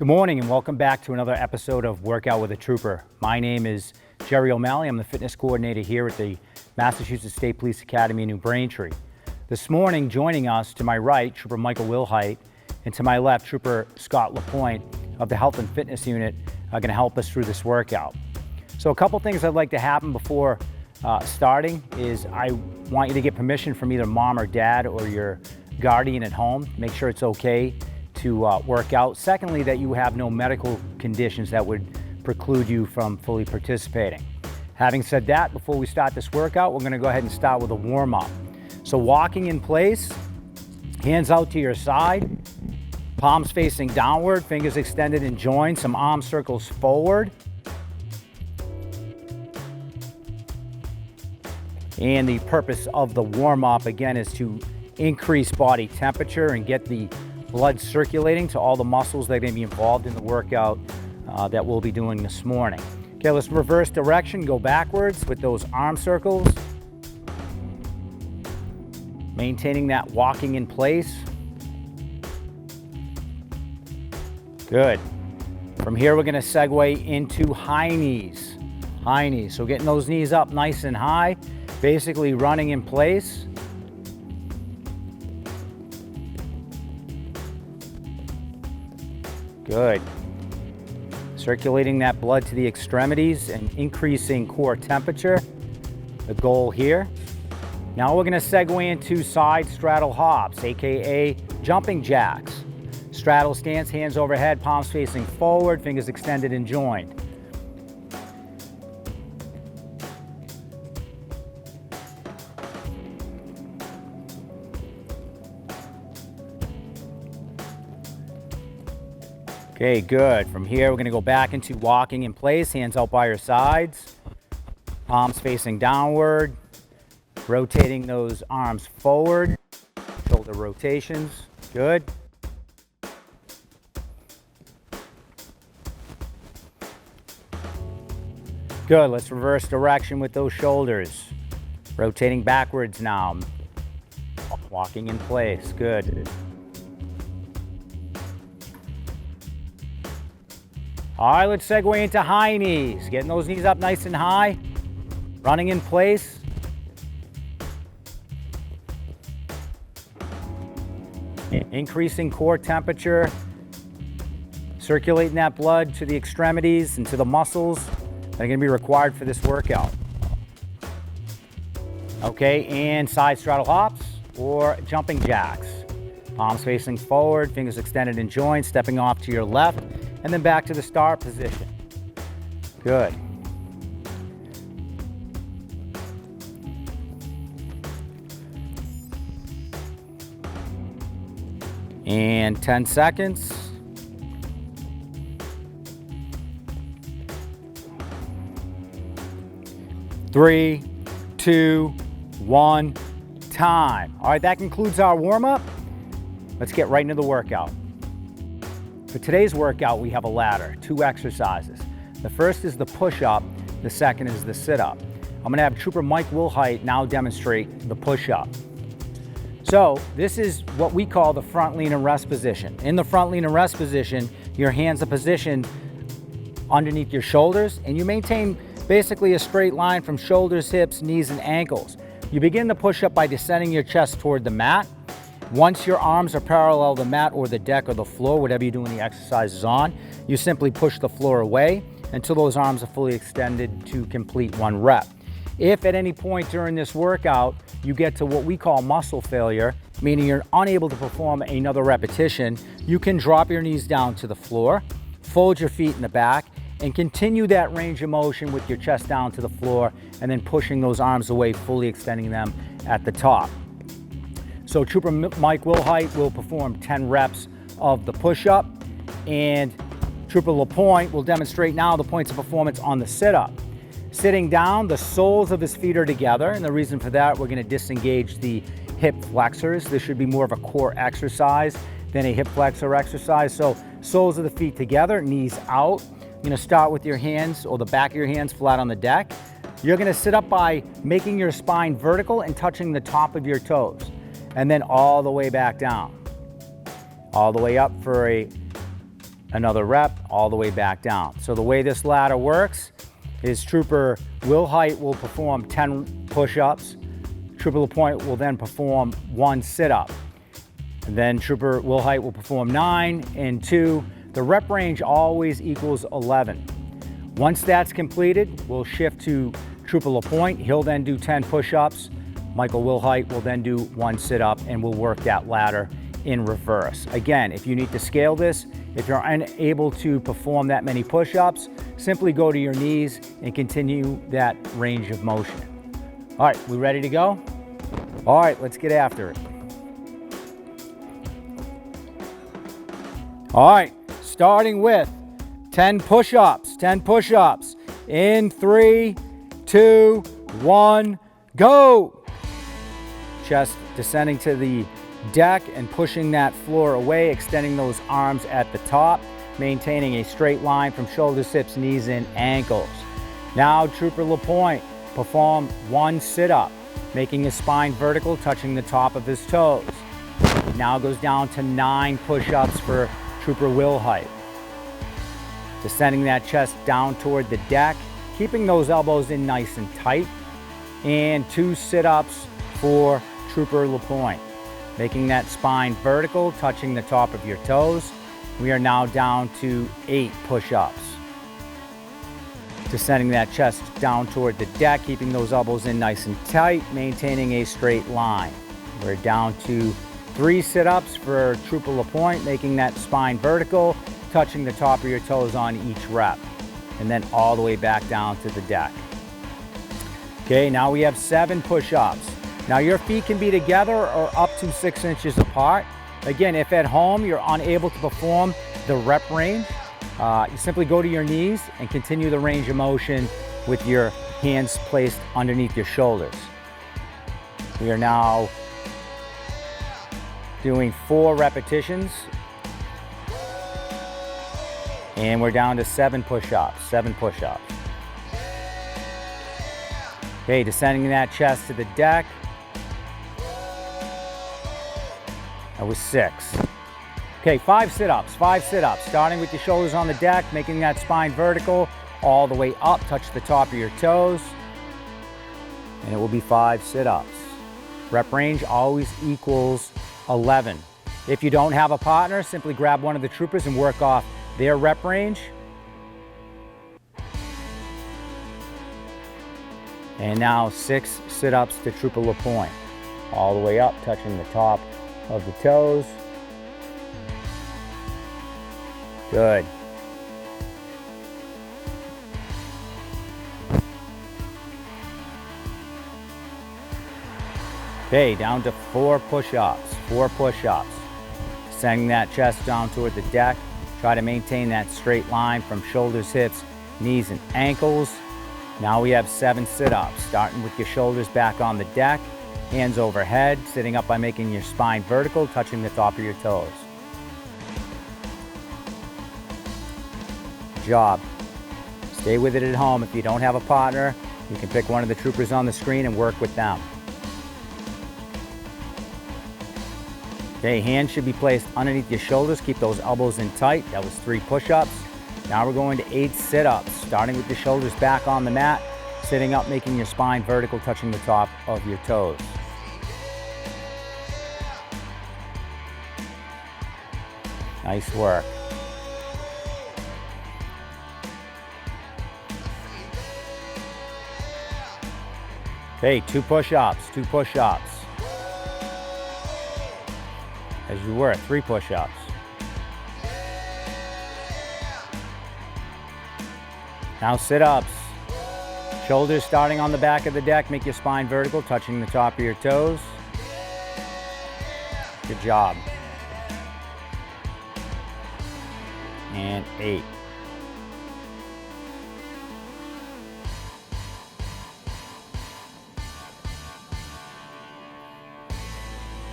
Good morning and welcome back to another episode of Workout with a Trooper. My name is Jerry O'Malley. I'm the fitness coordinator here at the Massachusetts State Police Academy in New Braintree. This morning, joining us to my right, Trooper Michael Wilhite, and to my left, Trooper Scott LaPointe of the Health and Fitness Unit are going to help us through this workout. So a couple things I'd like to happen before starting is I want you to get permission from either mom or dad or your guardian at home. Make sure it's okay to work out. Secondly, that you have no medical conditions that would preclude you from fully participating. Having said that, before we start this workout, we're going to go ahead and start with a warm-up. So walking in place, hands out to your side, palms facing downward, fingers extended and joined, some arm circles forward. And the purpose of the warm-up, again, is to increase body temperature and get the blood circulating to all the muscles that are going to be involved in the workout that we'll be doing this morning. Okay, let's reverse direction, go backwards with those arm circles. Maintaining that walking in place. Good. From here, we're going to segue into high knees. High knees. So getting those knees up nice and high, basically running in place. Good. Circulating that blood to the extremities and increasing core temperature. The goal here. Now we're going to segue into side straddle hops, aka jumping jacks. Straddle stance, hands overhead, palms facing forward, fingers extended and joined. Okay, good. From here, we're going to go back into walking in place, hands out by your sides, palms facing downward, rotating those arms forward, shoulder rotations. Good. Good. Let's reverse direction with those shoulders. Rotating backwards now. Walking in place. Good. All right, let's segue into high knees. Getting those knees up nice and high. Running in place. Increasing core temperature. Circulating that blood to the extremities and to the muscles that are going to be required for this workout. Okay, and side straddle hops or jumping jacks. Palms facing forward, fingers extended and joined, stepping off to your left, and then back to the start position. Good. And 10 seconds. Three, two, one, time. All right, that concludes our warm-up. Let's get right into the workout. For today's workout, we have a ladder, 2 exercises. The first is the push-up, the second is the sit-up. I'm going to have Trooper Mike Wilhite now demonstrate the push-up. So this is what we call the front lean and rest position. In the front lean and rest position, your hands are positioned underneath your shoulders, and you maintain basically a straight line from shoulders, hips, knees, and ankles. You begin the push-up by descending your chest toward the mat. Once your arms are parallel to the mat or the deck or the floor, whatever you do when the exercise is on, you simply push the floor away until those arms are fully extended to complete 1 rep. If at any point during this workout you get to what we call muscle failure, meaning you're unable to perform another repetition, you can drop your knees down to the floor, fold your feet in the back, and continue that range of motion with your chest down to the floor and then pushing those arms away, fully extending them at the top. So Trooper Mike Wilhite will perform 10 reps of the push-up, and Trooper LaPointe will demonstrate now the points of performance on the sit-up. Sitting down, the soles of his feet are together, and the reason for that, we're going to disengage the hip flexors. This should be more of a core exercise than a hip flexor exercise. So soles of the feet together, knees out. You're going to start with your hands or the back of your hands flat on the deck. You're going to sit up by making your spine vertical and touching the top of your toes, and then all the way back down. All the way up for a another rep, all the way back down. So the way this ladder works is Trooper Wilhite will perform 10 push-ups. Trooper LaPointe will then perform 1 sit-up. And then Trooper Wilhite will perform 9 and 2. The rep range always equals 11. Once that's completed, we'll shift to Trooper LaPointe. He'll then do 10 push-ups. Michael Wilhite will then do 1 sit-up, and we'll work that ladder in reverse. Again, if you need to scale this, if you're unable to perform that many push-ups, simply go to your knees and continue that range of motion. All right, we ready to go? All right, let's get after it. All right, starting with 10 push-ups, 10 push-ups. In 3, 2, 1, go. Chest descending to the deck and pushing that floor away, extending those arms at the top, maintaining a straight line from shoulders, hips, knees, and ankles. Now Trooper LaPointe, perform 1 sit-up, making his spine vertical, touching the top of his toes. It now goes down to 9 push-ups for Trooper Wilhite. Descending that chest down toward the deck, keeping those elbows in nice and tight, and 2 sit-ups for Trooper LaPointe. Making that spine vertical, touching the top of your toes. We are now down to 8 push-ups. Descending that chest down toward the deck, keeping those elbows in nice and tight, maintaining a straight line. We're down to 3 sit-ups for Trooper LaPointe, making that spine vertical, touching the top of your toes on each rep. And then all the way back down to the deck. Okay, now we have 7 push-ups. Now your feet can be together or up to 6 inches apart. Again, if at home you're unable to perform the rep range, you simply go to your knees and continue the range of motion with your hands placed underneath your shoulders. We are now doing 4 repetitions. And we're down to 7 push-ups, 7 push-ups. Okay, descending that chest to the deck. That was 6. Okay, 5 sit-ups, 5 sit-ups. Starting with your shoulders on the deck, making that spine vertical, all the way up, touch the top of your toes. And it will be 5 sit-ups. Rep range always equals 11. If you don't have a partner, simply grab one of the troopers and work off their rep range. And now 6 sit-ups to Trooper LaPointe. All the way up, touching the top of the toes. Good. Okay, down to 4 push-ups, 4 push-ups. Sending that chest down toward the deck. Try to maintain that straight line from shoulders, hips, knees, and ankles. Now we have 7 sit-ups, starting with your shoulders back on the deck, hands overhead, sitting up by making your spine vertical, touching the top of your toes. Good job. Stay with it at home. If you don't have a partner, you can pick one of the troopers on the screen and work with them. Okay, hands should be placed underneath your shoulders. Keep those elbows in tight. That was 3 push-ups. Now we're going to 8 sit-ups, starting with your shoulders back on the mat, sitting up, making your spine vertical, touching the top of your toes. Nice work. Okay, 2 push-ups, 2 push-ups. As you were, 3 push-ups. Now sit-ups. Shoulders starting on the back of the deck. Make your spine vertical, touching the top of your toes. Good job. And 8.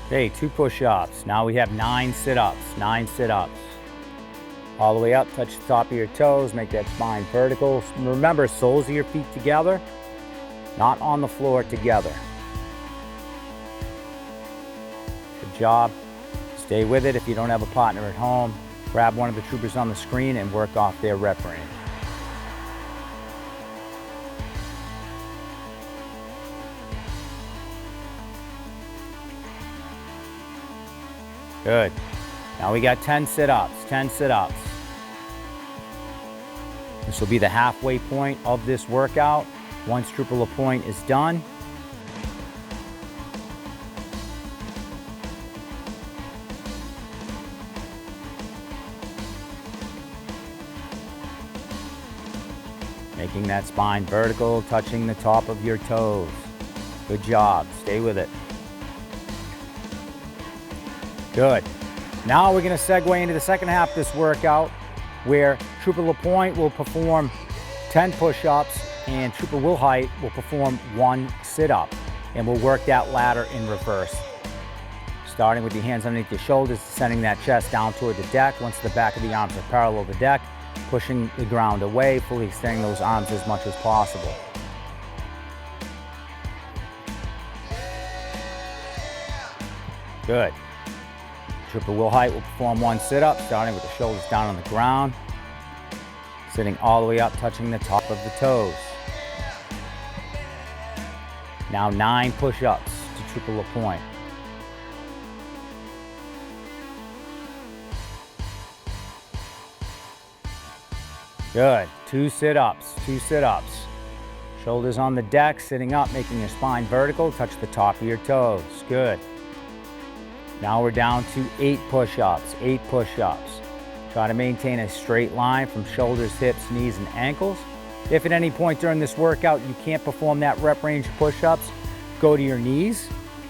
Okay, 2 push-ups. Now we have 9 sit-ups, 9 sit-ups. All the way up, touch the top of your toes, make that spine vertical. Remember, soles of your feet together, not on the floor together. Good job. Stay with it if you don't have a partner at home. Grab one of the troopers on the screen and work off their rep range. Good. Now we got 10 sit-ups, 10 sit-ups. This will be the halfway point of this workout. Once Trooper LaPointe is done, making that spine vertical, touching the top of your toes. Good job, stay with it. Good. Now we're gonna segue into the second half of this workout where Trooper LaPointe will perform 10 push-ups and Trooper Wilhite will perform 1 sit-up. And we'll work that ladder in reverse. Starting with your hands underneath your shoulders, sending that chest down toward the deck. Once the back of the arms are parallel to the deck, pushing the ground away, fully extending those arms as much as possible. Good. Trooper Wilhite will perform 1 sit-up, starting with the shoulders down on the ground, sitting all the way up, touching the top of the toes. Now 9 push-ups to Trooper LaPointe. Good. 2 sit-ups, 2 sit-ups. Shoulders on the deck, sitting up, making your spine vertical, touch the top of your toes. Good. Now we're down to 8 push-ups, 8 push-ups. Try to maintain a straight line from shoulders, hips, knees, and ankles. If at any point during this workout you can't perform that rep range push-ups, go to your knees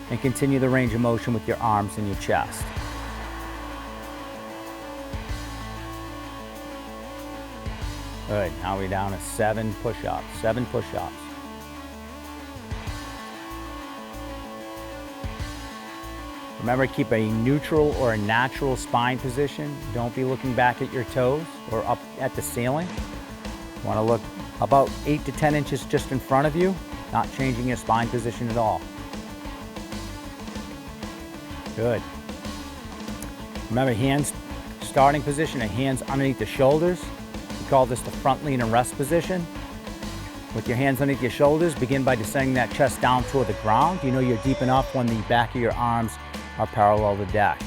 and continue the range of motion with your arms and your chest. Good, now we're down to 7 push-ups, 7 push-ups. Remember, keep a neutral or a natural spine position. Don't be looking back at your toes or up at the ceiling. You want to look about 8 to 10 inches just in front of you, not changing your spine position at all. Good. Remember, hands, starting position, and hands underneath the shoulders. We call this the front lean and rest position. With your hands underneath your shoulders, begin by descending that chest down toward the ground. You know you're deep enough when the back of your arms are parallel to the deck.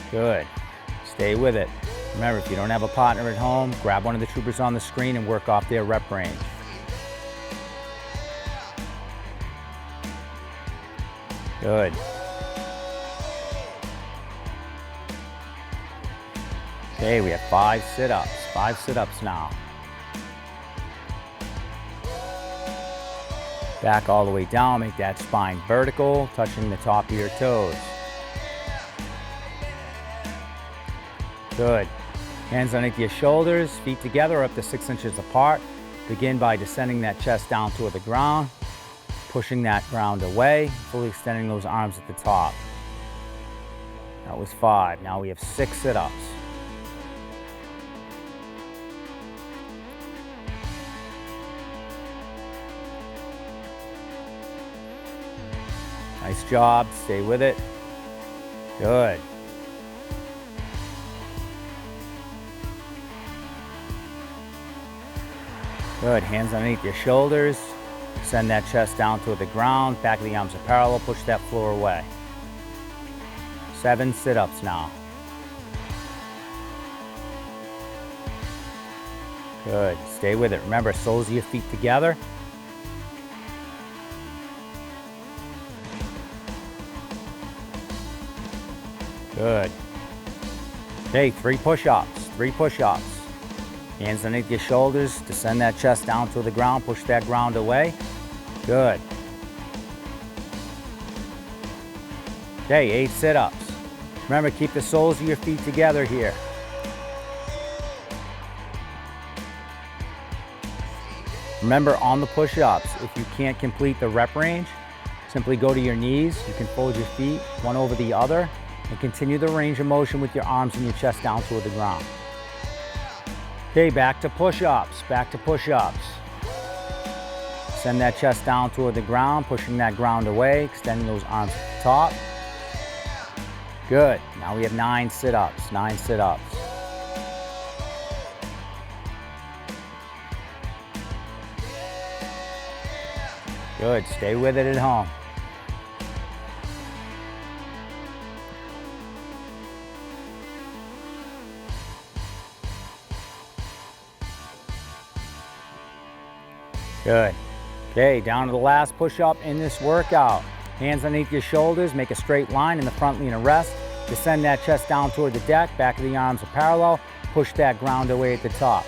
Good. Stay with it. Remember, if you don't have a partner at home, grab one of the troopers on the screen and work off their rep range. Good. Okay, we have 5 sit-ups. 5 sit-ups now. Back all the way down, make that spine vertical, touching the top of your toes. Good. Hands underneath your shoulders, feet together up to 6 inches apart. Begin by descending that chest down toward the ground, pushing that ground away, fully extending those arms at the top. That was 5. Now we have 6 sit-ups. Nice job, stay with it. Good. Good, hands underneath your shoulders. Send that chest down toward the ground. Back of the arms are parallel, push that floor away. 7 sit-ups now. Good, stay with it. Remember, soles of your feet together. Good. Okay, 3 push-ups, 3 push-ups. Hands underneath your shoulders, descend that chest down to the ground, push that ground away. Good. Okay, 8 sit-ups. Remember, keep the soles of your feet together here. Remember, on the push-ups, if you can't complete the rep range, simply go to your knees. You can fold your feet one over the other and continue the range of motion with your arms and your chest down toward the ground. Okay, back to push-ups, back to push-ups. Send that chest down toward the ground, pushing that ground away, extending those arms to the top. Good. Now we have 9 sit-ups, 9 sit-ups. Good. Stay with it at home. Good. Okay, down to the last push-up in this workout. Hands underneath your shoulders, make a straight line in the front lean of rest. Descend that chest down toward the deck, back of the arms are parallel. Push that ground away at the top.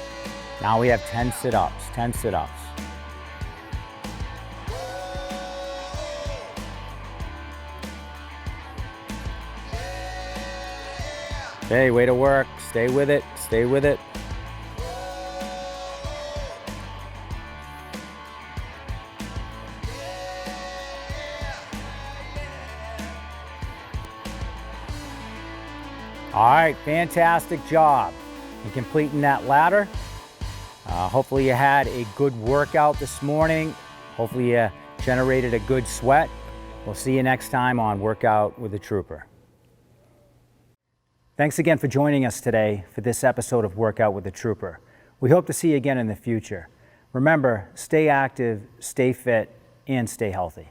Now we have 10 sit-ups, 10 sit-ups. Okay, way to work. Stay with it, stay with it. All right, fantastic job in completing that ladder. Hopefully you had a good workout this morning. Hopefully you generated a good sweat. We'll see you next time on Workout with a Trooper. Thanks again for joining us today for this episode of Workout with a Trooper. We hope to see you again in the future. Remember, stay active, stay fit, and stay healthy.